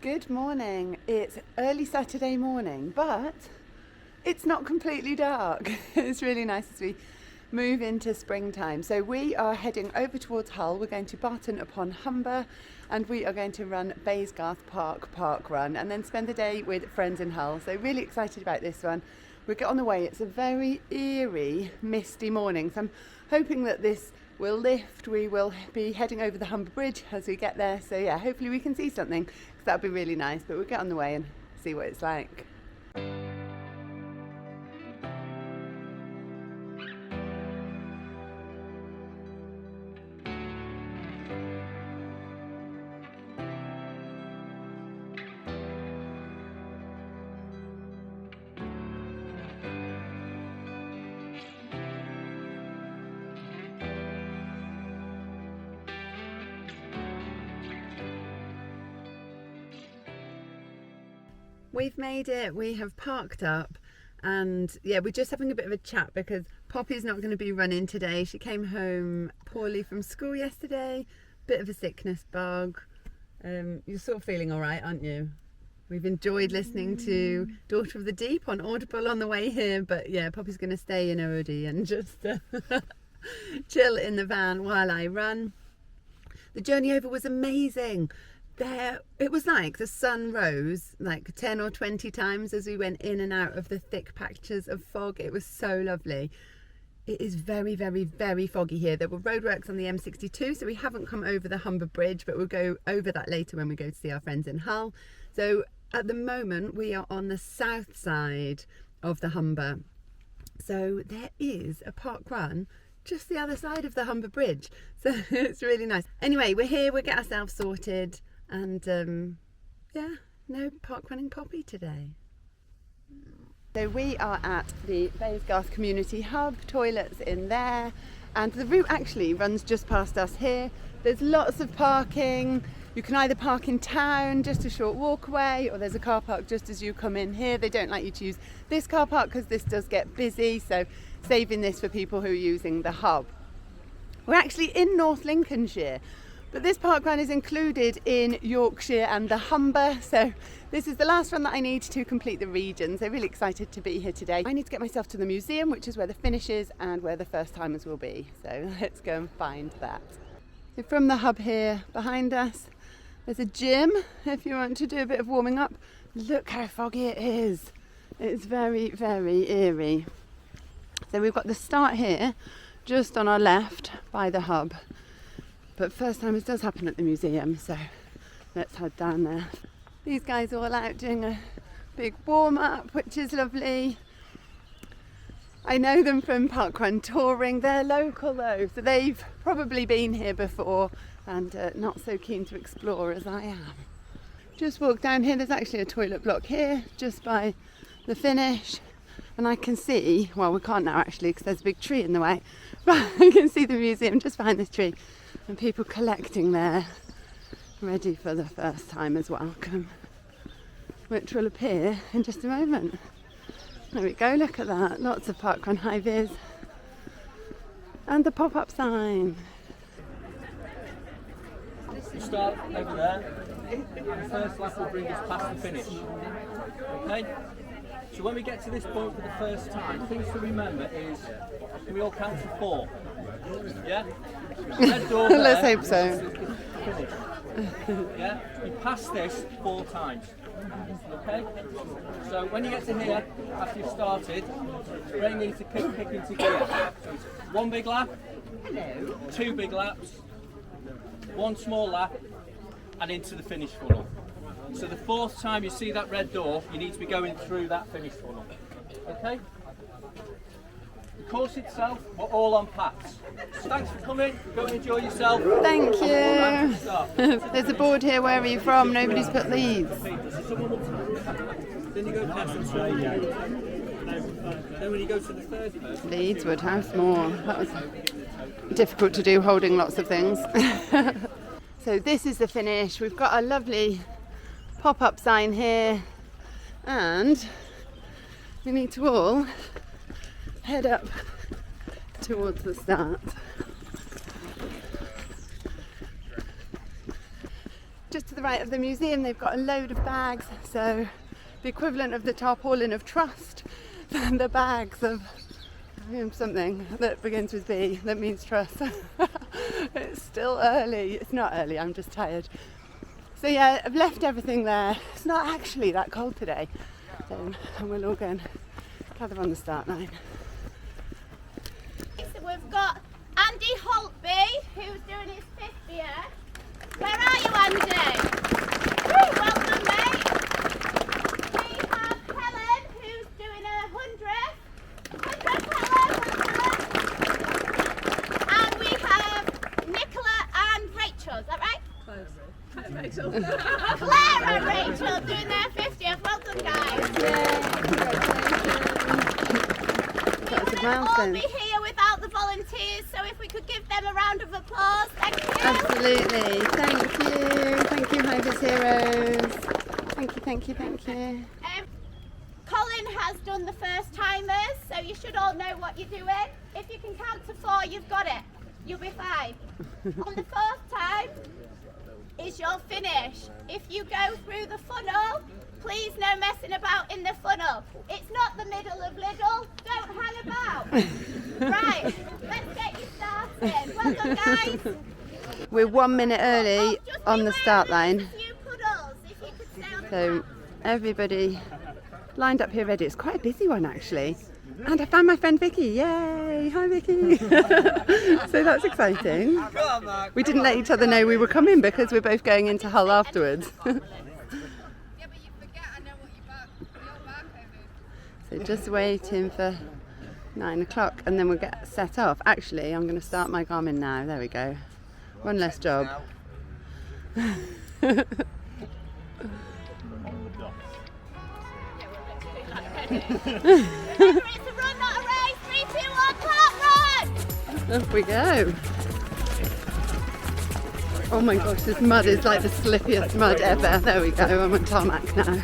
Good morning. It's early Saturday morning, but it's not completely dark. It's really nice as we move into springtime. So we are heading over towards Hull. We're going to Barton-upon-Humber and we are going to run Baysgarth Park parkrun and then spend the day with friends in Hull. So really excited about this one. We'll get on the way. It's a very eerie, misty morning. So I'm hoping that this will lift. We will be heading over the Humber Bridge as we get there. So yeah, hopefully we can see something because that would be really nice. But we'll get on the way and see what it's like. We've made it, we have parked up and yeah, we're just having a bit of a chat because Poppy's not going to be running today. She came home poorly from school yesterday, bit of a sickness bug. You're sort of feeling all right, aren't you? We've enjoyed listening to Daughter of the Deep on Audible on the way here, but yeah, Poppy's going to stay in her hoodie and just chill in the van while I run. The journey over was amazing. It was like the sun rose like 10 or 20 times as we went in and out of the thick patches of fog. It was so lovely. It is very, very, very foggy here. There were roadworks on the M62, so we haven't come over the Humber Bridge, but we'll go over that later when we go to see our friends in Hull. So at the moment we are on the south side of the Humber. So there is a park run just the other side of the Humber Bridge. So it's really nice. Anyway, we're here, we'll get ourselves sorted. And yeah, no park running Poppy today. So we are at the Baysgarth Community Hub, toilets in there, and the route actually runs just past us here. There's lots of parking. You can either park in town, just a short walk away, or there's a car park just as you come in here. They don't like you to use this car park because this does get busy, so saving this for people who are using the hub. We're actually in North Lincolnshire, but this parkrun is included in Yorkshire and The Humber, so this is the last run that I need to complete the region. So really excited to be here today. I need to get myself to the museum, which is where the finish is and where the first timers will be. So let's go and find that. So from the hub here behind us, there's a gym if you want to do a bit of warming up. Look how foggy it is. It's very, very eerie. So we've got the start here, just on our left by the hub. But first time it does happen at the museum, so let's head down there. These guys are all out doing a big warm-up, which is lovely. I know them from parkrun touring. They're local though, so they've probably been here before and not so keen to explore as I am. Just walk down here, there's actually a toilet block here, just by the finish. And I can see, well we can't now actually because there's a big tree in the way, but I can see the museum just behind this tree. And people collecting there, ready for the first timers welcome, which will appear in just a moment. There we go, look at that, lots of parkrun high-vis. And the pop-up sign. You start over there, the first lap will bring us past the finish. Okay? So when we get to this point for the first time, things to remember is, can we all count to 4? Yeah? Red door there. Let's hope so. Yeah? You pass this 4 times. Okay? So when you get to here, after you've started, brain needs to kick into gear. So it's 1 big lap, 2 big laps, 1 small lap, and into the finish funnel. So the 4th time you see that red door, you need to be going through that finish funnel. Okay? The course itself, we're all on paths. So thanks for coming, go and enjoy yourself. Thank you. There's a board here, where are you from? Nobody's put Leeds. Then you go past the then when you go to the 3rd person. Leeds, Woodhouse, Moor. That was difficult to do, holding lots of things. So this is the finish. We've got a lovely pop-up sign here and we need to all head up towards the start. Just to the right of the museum. They've got a load of bags, so the equivalent of the tarpaulin of trust, the bags of something that begins with B, that means trust. It's still early. It's not early, I'm just tired. So yeah, I've left everything there. It's not actually that cold today. And we'll all go and gather on the start line. So we've got Andy Holtby, who's doing his 50th. Where are you, Andy? Woo, well done, mate. We have Helen, who's doing her 100th. 100th, Helen, well done. And we have Nicola and Rachel, is that right? Close. Rachel. Claire and Rachel doing their 50th. Well done, guys. We wouldn't all be here without the volunteers, so if we could give them a round of applause, thank you. Absolutely, thank you Hivers Heroes. Thank you. Colin has done the first timers, so you should all know what you're doing. If you can count to 4, you've got it. You'll be fine. On the 4th time is your finish. If you go through the funnel, please no messing about in the funnel. It's not the middle of Lidl. Don't hang about. Right, let's get you started. Well done, guys. We're 1 minute early on the start line, A few puddles, if you could stay on the so everybody lined up here ready. It's quite a busy one actually. And I found my friend Vicky. Yay! Hi Vicky. So that's exciting. We didn't let each other know we were coming because we're both going into Hull afterwards. So just waiting for 9 o'clock and then we'll get set off. Actually, I'm going to start my Garmin now. There we go. One less job. Remember, it's a run, not a race. 3, 2, 1, parkrun! Off we go. Oh my gosh, this mud is like the slippiest mud ever. There we go, I'm on tarmac now.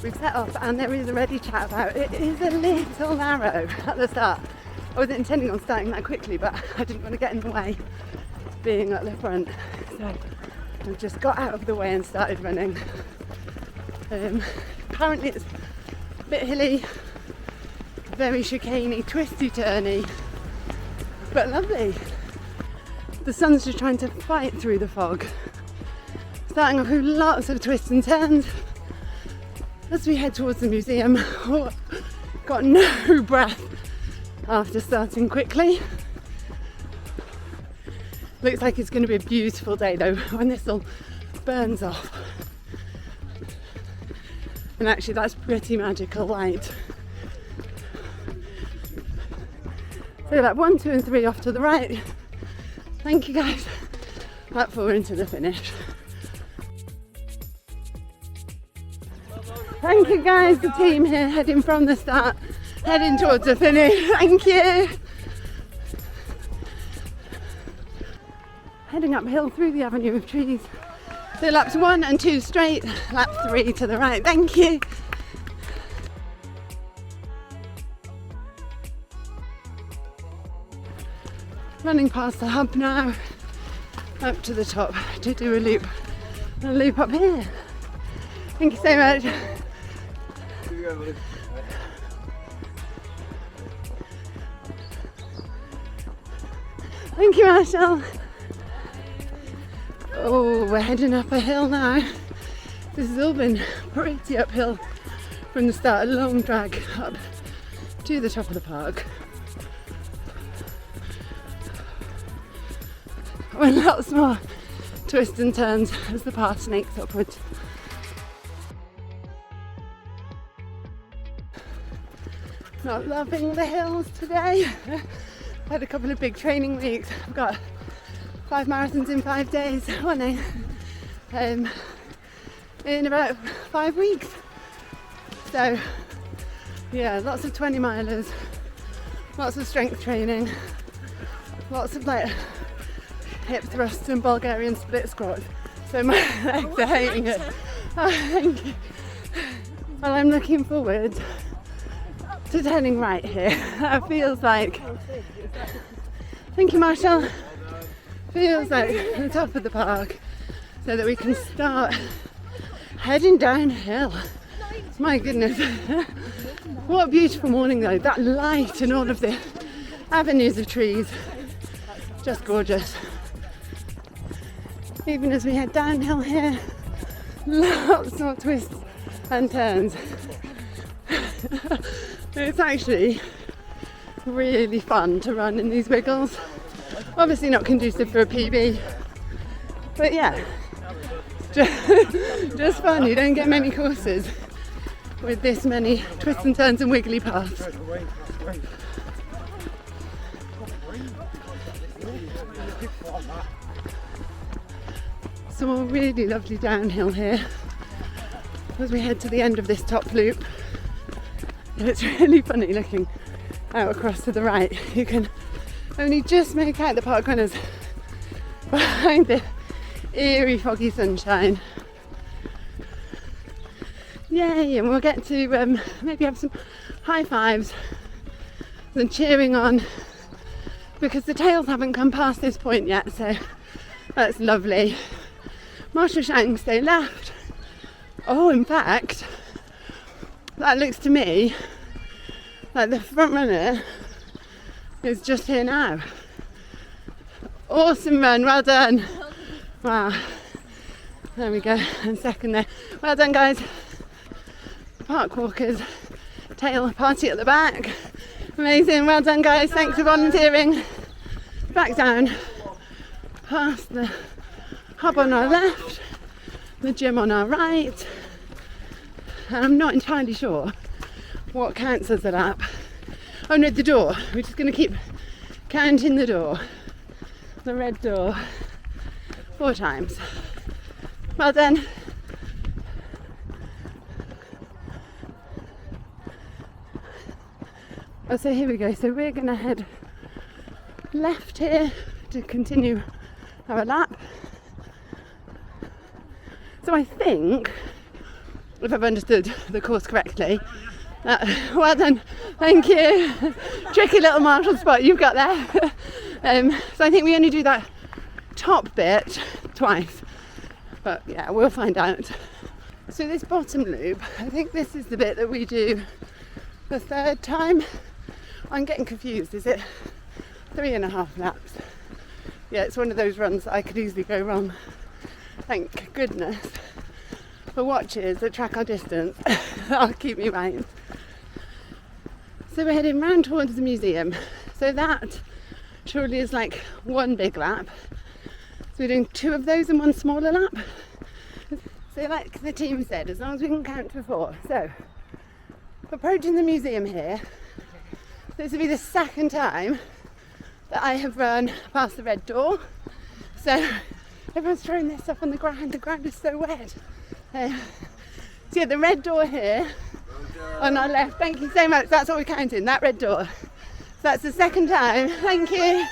We've set off and there is a ready chat about it. It is a little narrow at the start. I wasn't intending on starting that quickly, but I didn't want to get in the way being at the front. So I just got out of the way and started running. Apparently it's a bit hilly, very chicaney, twisty turny, but lovely. The sun's just trying to fight through the fog. Starting off with lots of twists and turns as we head towards the museum. Oh, got no breath after starting quickly. Looks like it's going to be a beautiful day though when this all burns off. And actually that's pretty magical light. So like 1, 2 and 3 off to the right. Thank you guys. Lap 4 into the finish. Thank you guys, the team here heading from the start, heading towards the finish. Thank you. Heading uphill through the avenue of trees. So laps 1 and 2 straight, lap 3 to the right. Thank you. Running past the hub now, up to the top to do a loop up here. Thank you so much. Thank you, Marshall. Oh, we're heading up a hill now. This has all been pretty uphill from the start, a long drag up to the top of the park. With lots more twists and turns as the path snakes upwards. Not loving the hills today. Had a couple of big training weeks. I've got 5 marathons in 5 days running in about 5 weeks. So yeah, lots of 20 milers, lots of strength training, lots of like hip thrusts and Bulgarian split squats. So my legs are hating it. Oh, thank you. Well, I'm looking forward to turning right here. That feels like... Thank you, Marshall. feels like the top of the park so that we can start heading downhill. My goodness. What a beautiful morning though. That light and all of the avenues of trees. Just gorgeous. Even as we head downhill here, lots more twists and turns. It's actually really fun to run in these wiggles. Obviously not conducive for a PB, but yeah, just fun. You don't get many courses with this many twists and turns and wiggly paths. Some really lovely downhill here as we head to the end of this top loop. And it's really funny looking out across to the right. You can only just make out the park runners behind the eerie foggy sunshine. Yay, and we'll get to maybe have some high fives and cheering on because the tails haven't come past this point yet, so that's lovely. Marshall shouting stay left. Oh, in fact, that looks to me like the front runner is just here now. Awesome run, well done. Wow, there we go, and second there. Well done guys. Park walkers, tail party at the back. Amazing, well done guys, thanks for volunteering. Back down, past the hub on our left, the gym on our right, and I'm not entirely sure what counts as a lap. Oh no, the door. We're just going to keep counting the door, the red door, 4 times. Well done. Oh, so here we go. So we're going to head left here to continue our lap. So I think, if I've understood the course correctly, well done, thank you. Tricky little Marshall spot you've got there. So I think we only do that top bit twice, but yeah, we'll find out. So this bottom loop, I think this is the bit that we do the 3rd time. I'm getting confused, is it 3.5 laps? Yeah, it's one of those runs that I could easily go wrong. Thank goodness for watches that track our distance. That'll keep me right. So we're heading round towards the museum. So that surely is like 1 big lap. So we're doing 2 of those and 1 smaller lap. So like the team said, as long as we can count to 4. So approaching the museum here, this will be the 2nd time that I have run past the red door. So everyone's throwing their stuff on the ground is so wet. So yeah, the red door here on our left, thank you so much, that's what we're counting, that red door. So that's the 2nd time, thank you.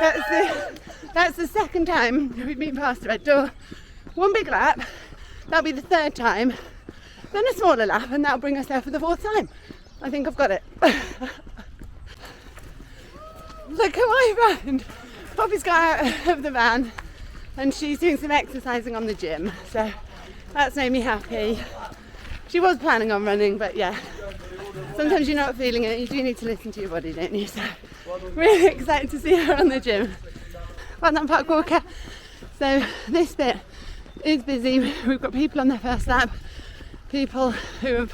That's the 2nd time we've been past the red door. 1 big lap, that'll be the 3rd time, then a smaller lap, and that'll bring us there for the 4th time. I think I've got it. Look who I found. Poppy's got out of the van and she's doing some exercising on the gym, so that's made me happy. She was planning on running, but yeah, sometimes you're not feeling it. You do need to listen to your body, don't you? So really excited to see her on the gym. Well done, park walker. So this bit is busy. We've got people on their first lap, people who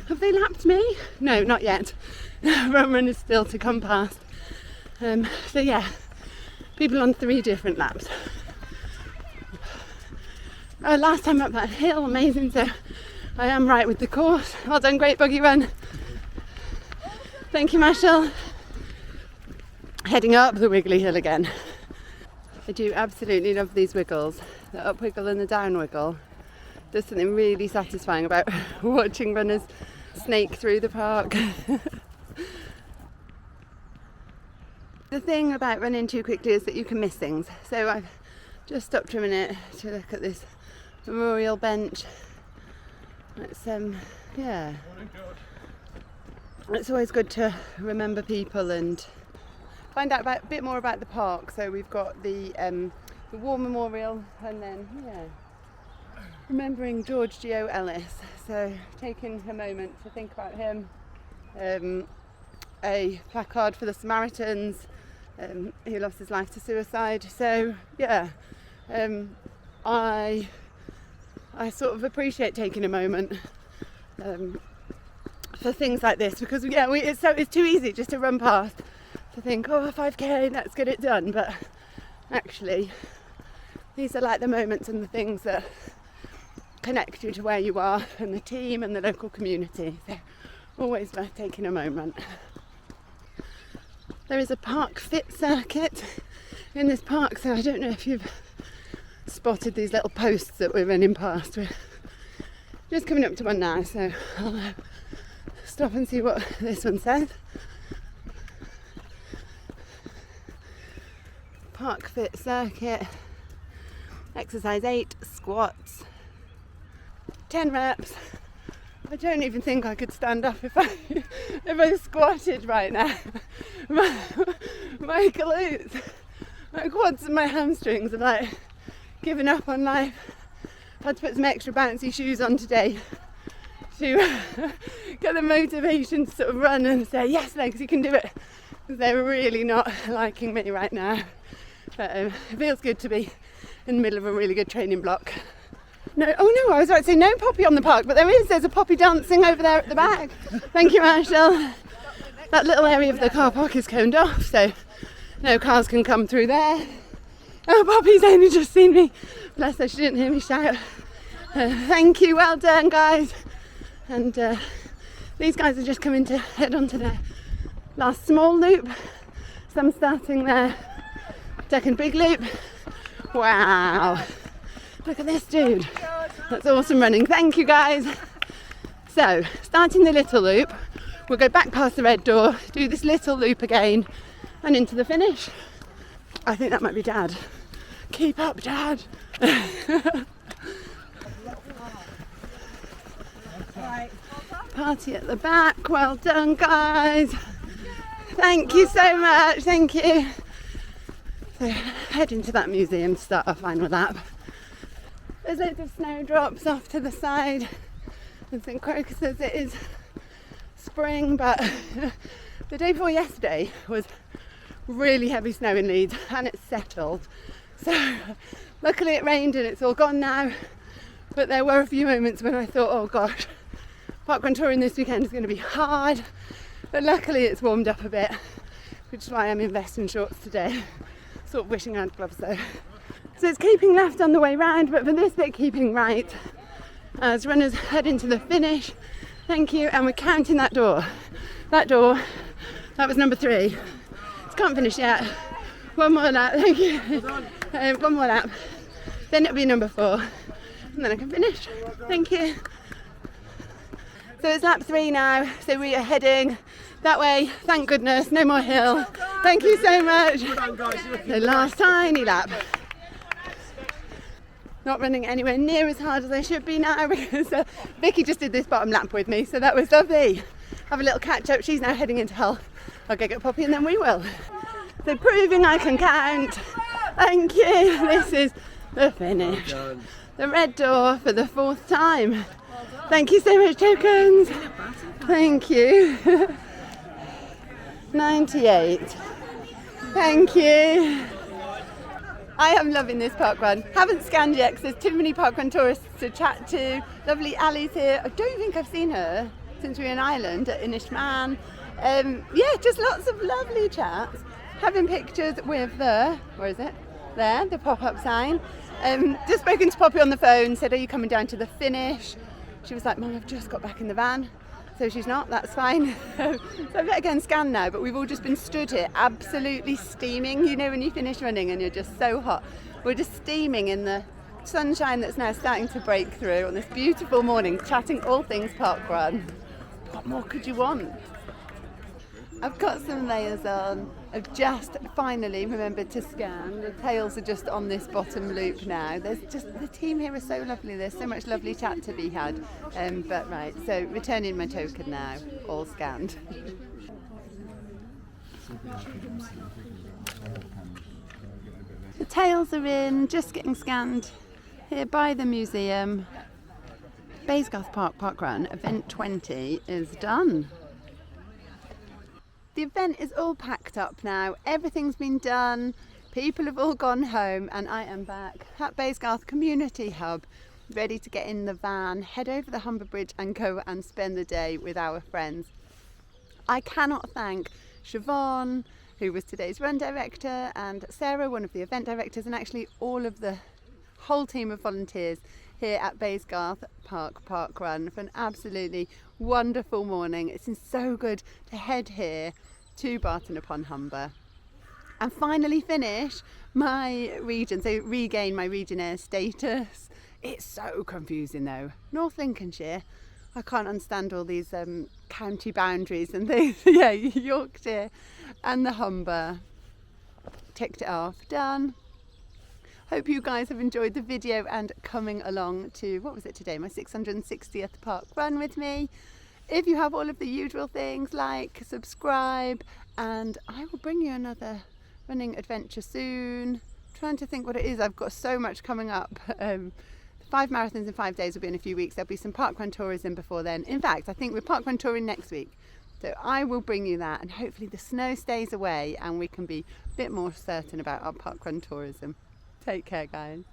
have they lapped me? No, not yet. Roman is still to come past. So yeah, people on 3 different laps. Last time up that hill, amazing, so I am right with the course. Well done, great buggy run. Thank you, Marshall. Heading up the wiggly hill again. I do absolutely love these wiggles, the up wiggle and the down wiggle. There's something really satisfying about watching runners snake through the park. The thing about running too quickly is that you can miss things. So I've just stopped for a minute to look at this memorial bench. It's yeah, it's always good to remember people and find out a bit more about the park. So we've got the War Memorial, and then remembering George G.O. Ellis. So taking a moment to think about him. A placard for the Samaritans. He lost his life to suicide. So yeah, I sort of appreciate taking a moment for things like this, because it's too easy just to run past, to think, oh, 5k, let's get it done. But actually, these are like the moments and the things that connect you to where you are and the team and the local community. So always worth taking a moment. There is a park fit circuit in this park, so I don't know if you've spotted these little posts that we're running past. We're just coming up to one now, so I'll stop and see what this one says. Park fit circuit, exercise 8, squats, 10 reps. I don't even think I could stand up if I squatted right now. My glutes, my quads and my hamstrings are like giving up on life. I had to put some extra bouncy shoes on today to get the motivation to sort of run and say, yes legs, you can do it, because they're really not liking me right now. But it feels good to be in the middle of a really good training block. No, oh no, I was about to say no poppy on the park, but there's a poppy dancing over there at the back. Thank you, Marshall. That little area of the car park is coned off, so no cars can come through there. Oh, Poppy's only just seen me. Bless her, she didn't hear me shout. Thank you, well done guys. And these guys are just coming to head on to their last small loop. Some starting their second big loop. Wow. Look at this dude. That's awesome running. Thank you guys. So, starting the little loop, we'll go back past the red door, do this little loop again, and into the finish. I think that might be Dad. Keep up, Dad. Party at the back. Well done, guys. Thank you so much. Thank you. So, head into that museum to start our final lap. There's loads of snowdrops off to the side and some crocuses. It is spring, but the day before yesterday was really heavy snow in Leeds and it's settled. So luckily it rained and it's all gone now. But there were a few moments when I thought, oh gosh, parkrun touring this weekend is going to be hard. But luckily it's warmed up a bit, which is why I'm in vest and shorts today. Sort of wishing I had gloves though. So it's keeping left on the way round, but for this bit keeping right as runners head into the finish. Thank you, and we're counting that door. That door, that was number 3. Can't finish yet. One more lap, thank you. One more lap. Then it'll be number 4, and then I can finish. Thank you. So it's lap 3 now, so we are heading that way, thank goodness, no more hill. Thank you so much. The last tiny lap. Not running anywhere near as hard as I should be now because Vicky just did this bottom lap with me, so that was lovely. Have a little catch up. She's now heading into Hull. I'll go get Poppy and then we will. So proving I can count. Thank you. This is the finish. The red door for the 4th time. Thank you so much, tokens. Thank you. 98. Thank you. I am loving this parkrun. Haven't scanned yet because there's too many parkrun tourists to chat to. Lovely Ali's here. I don't think I've seen her since we were in Ireland at Inishmaan. Yeah, just lots of lovely chats. Having pictures with the, where is it? There, the pop-up sign. Just spoken to Poppy on the phone, said, are you coming down to the finish? She was like, Mum, I've just got back in the van. So she's not, that's fine. So I better go and scan now, but we've all just been stood here absolutely steaming. You know when you finish running and you're just so hot. We're just steaming in the sunshine that's now starting to break through on this beautiful morning, chatting all things parkrun. What more could you want? I've got some layers on. I've just finally remembered to scan. The tails are just on this bottom loop now. There's just, the team here is so lovely. There's so much lovely chat to be had. But right, so returning my token now, all scanned. The tails are in, just getting scanned here by the museum. Baysgarth Park parkrun, event 20 is done. The event is all packed up now, everything's been done, people have all gone home, and I am back at Baysgarth Community Hub, ready to get in the van, head over the Humber Bridge and go and spend the day with our friends. I cannot thank Siobhan, who was today's run director, and Sarah, one of the event directors, and actually all of the whole team of volunteers here at Baysgarth Park parkrun for an absolutely wonderful morning. It's been so good to head here to Barton-upon-Humber and finally finish my region, so regain my Regionnaire status. It's so confusing though. North Lincolnshire, I can't understand all these county boundaries and things. Yeah, Yorkshire and the Humber. Ticked it off, done. Hope you guys have enjoyed the video and coming along to, what was it today, my 660th park run with me. If you have all of the usual things, like, subscribe, and I will bring you another running adventure soon. Trying to think what it is, I've got so much coming up. 5 marathons in 5 days will be in a few weeks. There'll be some parkrun tourism before then. In fact, I think we're parkrun touring next week. So I will bring you that, and hopefully the snow stays away and we can be a bit more certain about our parkrun tourism. Take care, guys.